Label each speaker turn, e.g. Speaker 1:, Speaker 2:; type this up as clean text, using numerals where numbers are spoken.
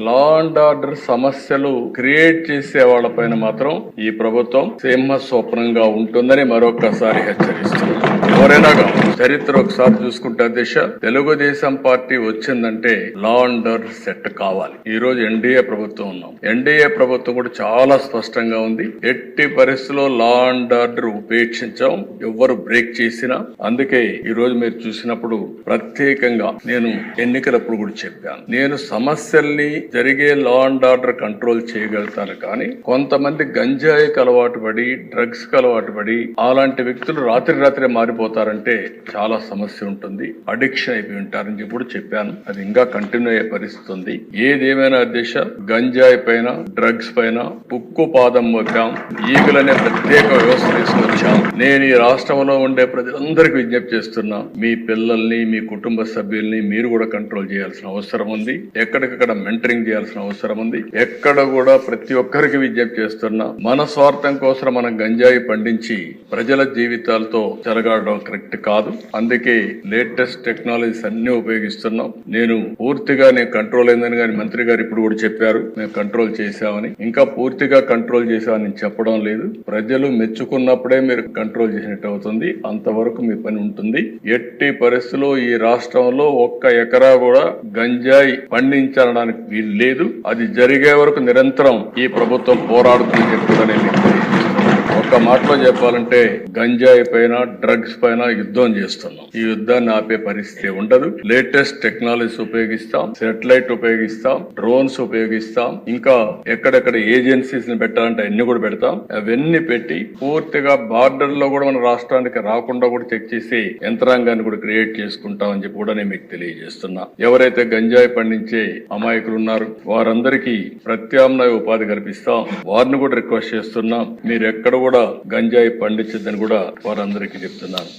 Speaker 1: Law and order సమస్యలు create చేసే వాళ్ళపైన మాత్రం ఈ ప్రభుత్వం సింహ స్వప్నంగా ఉంటుందని మరొకసారి హెచ్చరిస్తుంది. ఎవరైనా చరిత్ర ఒకసారి చూసుకుంటే అధ్యక్ష, తెలుగుదేశం పార్టీ వచ్చిందంటే లా అండ్ ఆర్డర్ సెట్ కావాలి. ఈ రోజు ఎన్డీఏ ప్రభుత్వం ఉన్నాం. ఎన్డీఏ ప్రభుత్వం కూడా చాలా స్పష్టంగా ఉంది. ఎట్టి పరిస్థితుల్లో లా అండ్ ఆర్డర్ ఉపేక్షించాం, ఎవ్వరు బ్రేక్ చేసినా. అందుకే ఈ రోజు మీరు చూసినప్పుడు ప్రత్యేకంగా నేను ఎన్నికలప్పుడు కూడా చెప్పాను, నేను సమస్యల్ని జరిగే లా అండ్ ఆర్డర్ కంట్రోల్ చేయగలుగుతాను, కానీ కొంతమంది గంజాయికి అలవాటు పడి డ్రగ్స్ కి అలవాటు పడి అలాంటి వ్యక్తులు రాత్రి మారిపోతారంటే చాలా సమస్య ఉంటుంది, అడిక్షన్ అయిపోయి ఉంటారని చెప్పి చెప్పాను. అది ఇంకా కంటిన్యూ అయ్యే పరిస్థితి ఉంది. ఏదేమైనా అధ్యక్ష, గంజాయి పైన డ్రగ్స్ పైన ఉక్కు పాదం మోపాం, ఈగులనే ప్రత్యేక వ్యవస్థ తీసుకొచ్చాం. నేను ఈ రాష్ట్రంలో ఉండే ప్రజలందరికీ విజ్ఞప్తి చేస్తున్నా, మీ పిల్లల్ని మీ కుటుంబ సభ్యుల్ని మీరు కూడా కంట్రోల్ చేయాల్సిన అవసరం ఉంది. ఎక్కడికక్కడ మెంటరింగ్ చేయాల్సిన అవసరం ఉంది. ఎక్కడ కూడా ప్రతి ఒక్కరికి విజ్ఞప్తి చేస్తున్నా, మన స్వార్థం కోసం మనం గంజాయి పండించి ప్రజల జీవితాలతో జరగడం కరెక్ట్ కాదు. అందుకే లేటెస్ట్ టెక్నాలజీస్ అన్ని ఉపయోగిస్తున్నాం. నేను కంట్రోల్ అయిందని కానీ మంత్రి గారు ఇప్పుడు కూడా చెప్పారు, మేము కంట్రోల్ చేశామని. ఇంకా పూర్తిగా కంట్రోల్ చేశామని చెప్పడం లేదు. ప్రజలు మెచ్చుకున్నప్పుడే మీరు కంట్రోల్ చేసినట్టు అవుతుంది. అంతవరకు మీ పని ఉంటుంది. ఎట్టి పరిస్థితుల్లో ఈ రాష్ట్రంలో ఒక్క ఎకరా కూడా గంజాయి పండించడానికి వీలు లేదు. అది జరిగే వరకు నిరంతరం ఈ ప్రభుత్వం పోరాడుతుందని చెప్పుకోవడం ఒక్క మాటలో చెప్పాలంటే గంజాయి పైన డ్రగ్స్ పైన యుద్ధం చేస్తున్నాం. ఈ యుద్ధాన్ని ఆపే పరిస్థితి ఉండదు. లేటెస్ట్ టెక్నాలజీస్ ఉపయోగిస్తాం, సెటిలైట్ ఉపయోగిస్తాం, డ్రోన్స్ ఉపయోగిస్తాం, ఇంకా ఎక్కడెక్కడ ఏజెన్సీస్ ని పెట్టాలంటే అన్ని కూడా పెడతాం. అవన్నీ పెట్టి పూర్తిగా బార్డర్ లో కూడా మన రాష్ట్రానికి రాకుండా కూడా చెక్ చేసి యంత్రాంగాన్ని కూడా క్రియేట్ చేసుకుంటాం అని చెప్పి కూడా నేను మీకు తెలియజేస్తున్నా. ఎవరైతే గంజాయి పండించే అమాయకులు ఉన్నారు వారందరికీ ప్రత్యామ్నాయ ఉపాధి కల్పిస్తాం. వారిని కూడా రిక్వెస్ట్ చేస్తున్నాం, మీరు ఎక్కడ కూడా గంజాయి పండించద్దని కూడా వారందరికీ చెప్తున్నాను.